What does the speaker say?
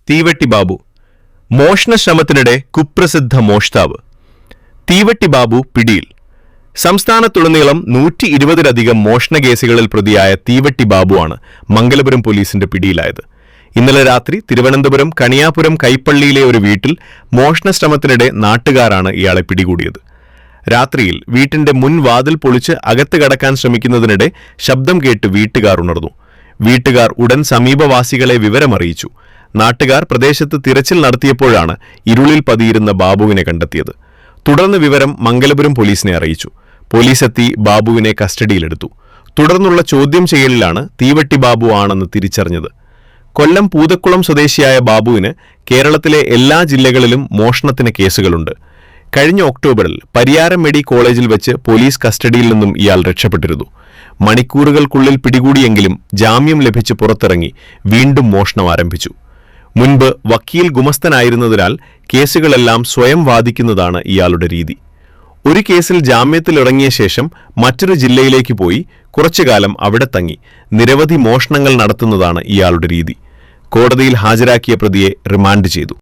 തീവട്ടി ബാബു മോഷണ ശ്രമത്തിനിടെ കുപ്രസിദ്ധ മോഷ്ടാവ്. തീവട്ടി ബാബു പിടിയിൽ. സംസ്ഥാനത്തുടനീളം 120-ലധികം മോഷണ കേസുകളിൽ പ്രതിയായ തീവട്ടി ബാബുവാണ് മംഗലപുരം പോലീസിന്റെ പിടിയിലായത്. ഇന്നലെ രാത്രി തിരുവനന്തപുരം കണിയാപുരം കൈപ്പള്ളിയിലെ ഒരു വീട്ടിൽ മോഷണ ശ്രമത്തിനിടെ നാട്ടുകാരാണ് ഇയാളെ പിടികൂടിയത്. രാത്രിയിൽ വീട്ടിന്റെ മുൻവാതിൽ പൊളിച്ച് അകത്ത് കടക്കാൻ ശ്രമിക്കുന്നതിനിടെ ശബ്ദം കേട്ട് വീട്ടുകാർ ഉണർന്നു. വീട്ടുകാർ ഉടൻ സമീപവാസികളെ വിവരമറിയിച്ചു. നാട്ടുകാർ പ്രദേശത്ത് തിരച്ചിൽ നടത്തിയപ്പോഴാണ് ഇരുളിൽ പതിയിരുന്ന ബാബുവിനെ കണ്ടെത്തിയത്. തുടർന്ന് വിവരം മംഗലപുരം പോലീസിനെ അറിയിച്ചു. പോലീസ് എത്തി ബാബുവിനെ കസ്റ്റഡിയിലെടുത്തു. തുടർന്നുള്ള ചോദ്യം ചെയ്യലിലാണ് തീവട്ടി ബാബു ആണെന്ന് തിരിച്ചറിഞ്ഞത്. കൊല്ലം പൂതക്കുളം സ്വദേശിയായ ബാബുവിന് കേരളത്തിലെ എല്ലാ ജില്ലകളിലും മോഷണത്തിന് കേസുകളുണ്ട്. കഴിഞ്ഞ ഒക്ടോബറിൽ പരിയാരം മെഡി കോളേജിൽ വെച്ച് പോലീസ് കസ്റ്റഡിയിൽ നിന്നും ഇയാൾ രക്ഷപ്പെട്ടിരുന്നു. മണിക്കൂറുകൾക്കുള്ളിൽ പിടികൂടിയെങ്കിലും ജാമ്യം ലഭിച്ച് പുറത്തിറങ്ങി വീണ്ടും മോഷണം ആരംഭിച്ചു. മുൻപ് വക്കീൽ ഗുമസ്തനായിരുന്നതിനാൽ കേസുകളെല്ലാം സ്വയം വാദിക്കുന്നതാണ് ഇയാളുടെ രീതി. ഒരു കേസിൽ ജാമ്യത്തിലിറങ്ങിയ ശേഷം മറ്റൊരു ജില്ലയിലേക്ക് പോയി കുറച്ചുകാലം അവിടെ തങ്ങി നിരവധി മോഷണങ്ങൾ നടത്തുന്നതാണ് ഇയാളുടെ രീതി. കോടതിയിൽ ഹാജരാക്കിയ പ്രതിയെ റിമാൻഡ് ചെയ്തു.